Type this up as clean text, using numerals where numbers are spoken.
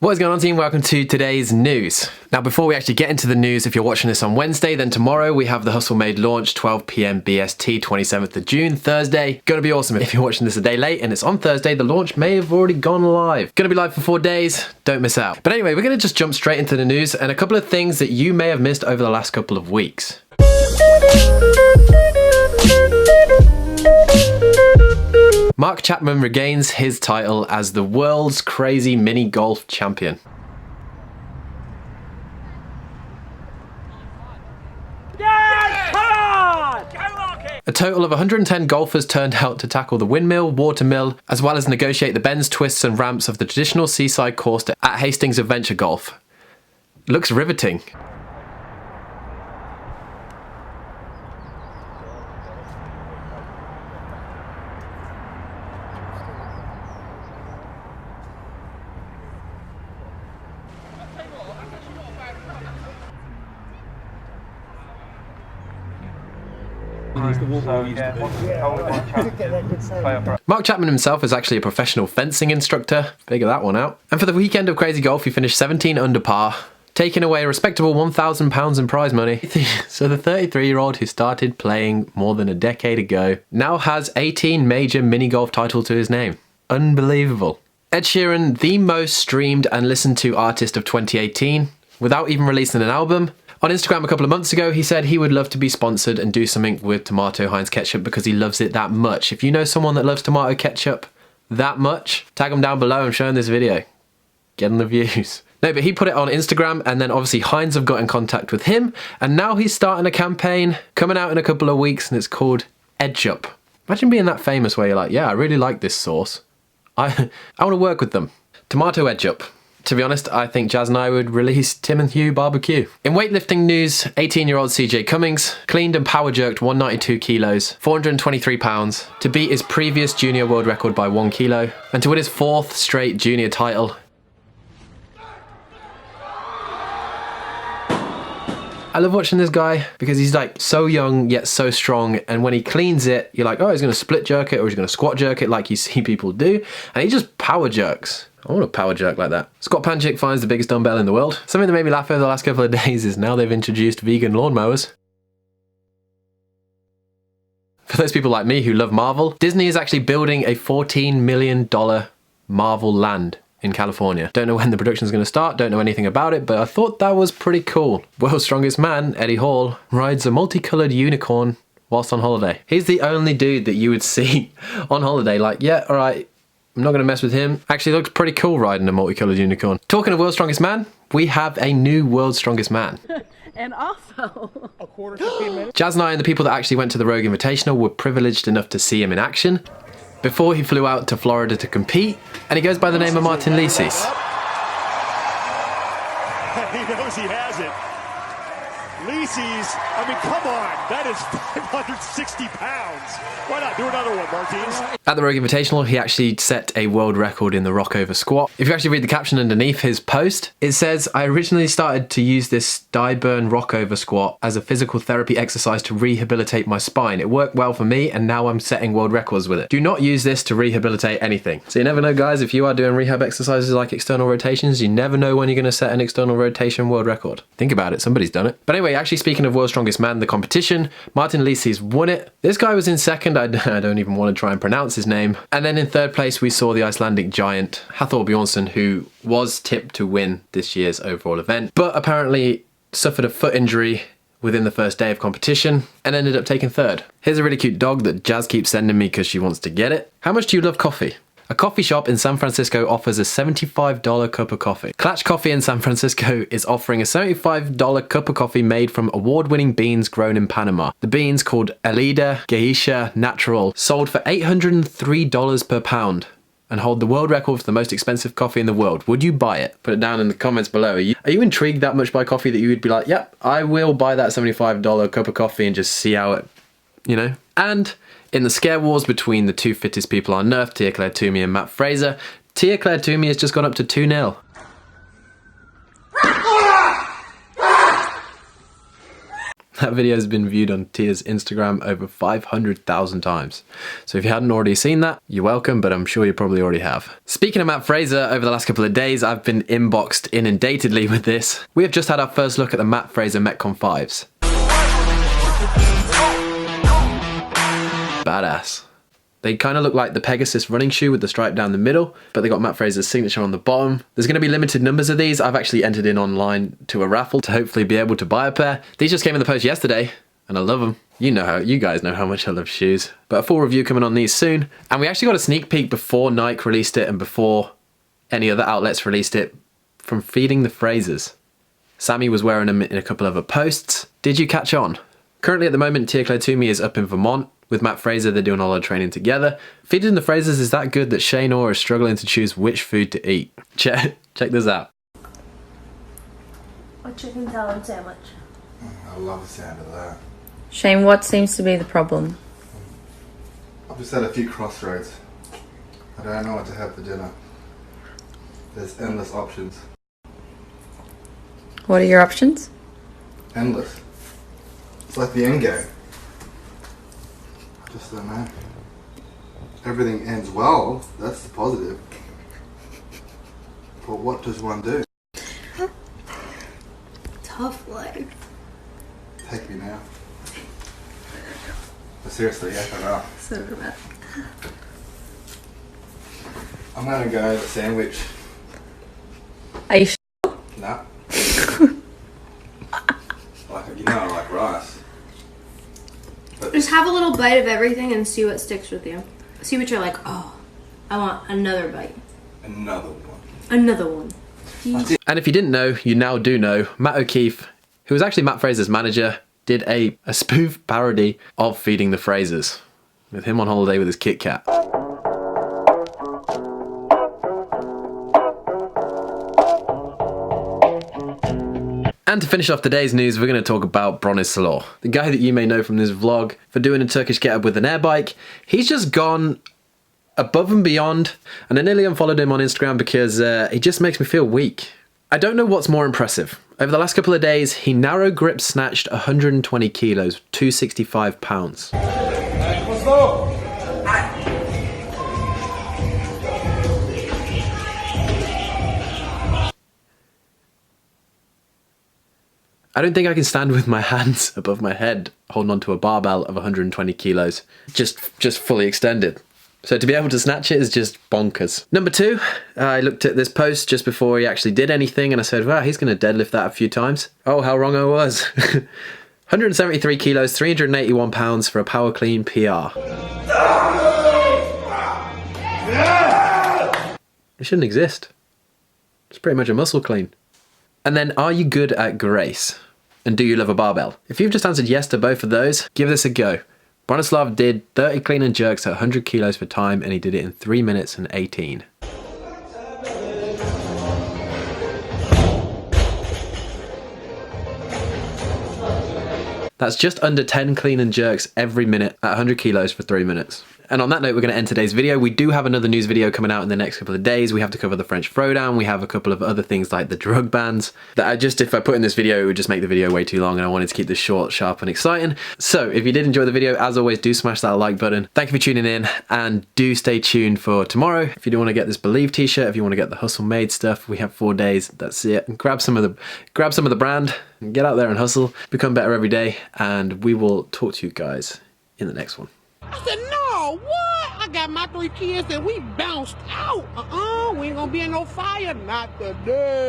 What is going on, team? Welcome to today's news. Now, before we actually get into the news, if you're watching this on Wednesday, then tomorrow we have the Hustle Made launch, 12 p.m. BST, 27th of June, Thursday. Gonna be awesome. If you're watching this a day late and it's on Thursday, the launch may have already gone live. Gonna be live for 4 days. Don't miss out. But anyway, we're gonna just jump straight into the news and a couple of things that you may have missed over the last couple of weeks. Mark Chapman regains his title as the world's crazy mini golf champion. Yes! Come on! Go Rocky! A total of 110 golfers turned out to tackle the windmill, watermill, as well as negotiate the bends, twists and ramps of the traditional seaside course at Hastings Adventure Golf. Looks riveting. Mark Chapman himself is actually a professional fencing instructor. Figure that one out. And for the weekend of crazy golf, he finished 17 under par, taking away a respectable £1,000 in prize money. So the 33-year-old who started playing more than a decade ago now has 18 major mini golf titles to his name. Unbelievable. Ed Sheeran, the most streamed and listened to artist of 2018, without even releasing an album. On Instagram a couple of months ago, he said he would love to be sponsored and do something with tomato Heinz ketchup because he loves it that much. If you know someone that loves tomato ketchup that much, tag them down below and show them this video. Get them the views. No, but he put it on Instagram, and then obviously Heinz have got in contact with him, and now he's starting a campaign coming out in a couple of weeks, and it's called Edge-Up. Imagine being that famous where you're like, yeah, I really like this sauce. I want to work with them. Tomato Edge-Up. To be honest, I think Jazz and I would release Tim and Hugh barbecue. In weightlifting news, 18-year-old CJ Cummings cleaned and power jerked 192 kilos, 423 pounds, to beat his previous junior world record by 1 kilo, and to win his 4th straight junior title. I love watching this guy because he's like so young yet so strong, and when he cleans it, you're like, oh, he's gonna split jerk it or he's gonna squat jerk it like you see people do, and he just power jerks. I want a power jerk like that. Scott Panchik finds the biggest dumbbell in the world. Something that made me laugh over the last couple of days is now they've introduced vegan lawnmowers. For those people like me who love Marvel, Disney is actually building a $14 million Marvel land in California. Don't know when the production is going to start, don't know anything about it, but I thought that was pretty cool. World's strongest man, Eddie Hall, rides a multicolored unicorn whilst on holiday. He's the only dude that you would see on holiday like, yeah, all right, I'm not going to mess with him. Actually looks pretty cool riding a multicolored unicorn. Talking of world's strongest man, we have a new world's strongest man. And also, A quarter 15 minutes. Jazz and I and the people that actually went to the Rogue Invitational were privileged enough to see him in action before he flew out to Florida to compete, and he goes by the name of Martin Licis. He knows he has it. Licis, I mean, come on, that is 560 pounds. Why not do another one, Martins? At the Rogue Invitational, he actually set a world record in the rockover squat. If you actually read the caption underneath his post, it says, I originally started to use this thigh burn rockover squat as a physical therapy exercise to rehabilitate my spine. It worked well for me, and now I'm setting world records with it. Do not use this to rehabilitate anything. So you never know, guys, if you are doing rehab exercises like external rotations, you never know when you're going to set an external rotation world record. Think about it, somebody's done it. But anyway, actually speaking of World's Strongest Man, the competition, Martin Licis won it. This guy was in second, I don't even want to try and pronounce his name. And then in third place, we saw the Icelandic giant, Hathor Bjornsson, who was tipped to win this year's overall event, but apparently suffered a foot injury within the first day of competition and ended up taking third. Here's a really cute dog that Jazz keeps sending me because she wants to get it. How much do you love coffee? A coffee shop in San Francisco offers a $75 cup of coffee. Clutch Coffee in San Francisco is offering a $75 cup of coffee made from award-winning beans grown in Panama. The beans, called Elida Geisha Natural, sold for $803 per pound and hold the world record for the most expensive coffee in the world. Would you buy it? Put it down in the comments below. Are you intrigued that much by coffee that you would be like, yep, I will buy that $75 cup of coffee and just see how it, you know? And in the scare wars between the two fittest people on earth, Tia Claire Toomey and Matt Fraser, Tia Claire Toomey has just gone up to 2-0. That video has been viewed on Tia's Instagram over 500,000 times. So if you hadn't already seen that, you're welcome, but I'm sure you probably already have. Speaking of Matt Fraser, over the last couple of days, I've been inboxed inundatedly with this. We have just had our first look at the Matt Fraser Metcon 5's. Badass. They kind of look like the Pegasus running shoe with the stripe down the middle, but they got Matt Fraser's signature on the bottom. There's going to be limited numbers of these. I've actually entered in online to a raffle to hopefully be able to buy a pair. These just came in the post yesterday, and I love them. You guys know how much I love shoes. But a full review coming on these soon. And we actually got a sneak peek before Nike released it and before any other outlets released it from Feeding the Frasers. Sammy was wearing them in a couple of other posts. Did you catch on? Currently at the moment, Tia Claire Toomey is up in Vermont. With Matt Fraser, they're doing a lot of training together. Feeding the Frasers is that good that Shane Orr is struggling to choose which food to eat. Check this out. A chicken salad sandwich. I love the sound of that. Shane, what seems to be the problem? I've just had a few crossroads. I don't know what to have for dinner. There's endless options. What are your options? Endless. It's like the end game. I just don't know. Everything ends well, that's the positive. But what does one do? Tough life. Take me now. But seriously, yeah, I know. So dramatic. I'm gonna go with a sandwich. Are you sure? Nah. I like rice. But Just have a little bite of everything and see what sticks with you. See what you're like, oh, I want another bite. another one. Another one. And if you didn't know, you now do know, Matt OKeefe, who was actually Matt Fraser's manager, did a spoof parody of Feeding the Frasers, with him on holiday with his Kit Kat. And to finish off today's news, we're going to talk about Bronislaw, the guy that you may know from this vlog for doing a Turkish get-up with an air bike. He's just gone above and beyond, and I nearly unfollowed him on Instagram because he just makes me feel weak. I don't know what's more impressive. Over the last couple of days, he narrow grip snatched 120 kilos, 265 pounds. I don't think I can stand with my hands above my head holding onto a barbell of 120 kilos, just fully extended. So to be able to snatch it is just bonkers. Number two, I looked at this post just before he actually did anything and I said, wow, he's going to deadlift that a few times. Oh, how wrong I was. 173 kilos, 381 pounds for a power clean PR. It shouldn't exist. It's pretty much a muscle clean. And then, are you good at grace? And do you love a barbell? If you've just answered yes to both of those, give this a go. Bronislaw did 30 clean and jerks at 100 kilos for time, and he did it in 3 minutes and 18. That's just under 10 clean and jerks every minute at 100 kilos for 3 minutes. And on that note, we're going to end today's video. We do have another news video coming out in the next couple of days. We have to cover the French throwdown. We have a couple of other things like the drug bans that if I put in this video, it would just make the video way too long, and I wanted to keep this short, sharp, and exciting. So if you did enjoy the video, as always, do smash that like button. Thank you for tuning in, and do stay tuned for tomorrow. If you do want to get this Believe t-shirt, if you want to get the Hustle Made stuff, we have 4 days. That's it. And grab some of the brand, and get out there and hustle, become better every day, and we will talk to you guys in the next one. I said, no, what? I got my 3 kids and we bounced out. We ain't gonna be in no fire, not today.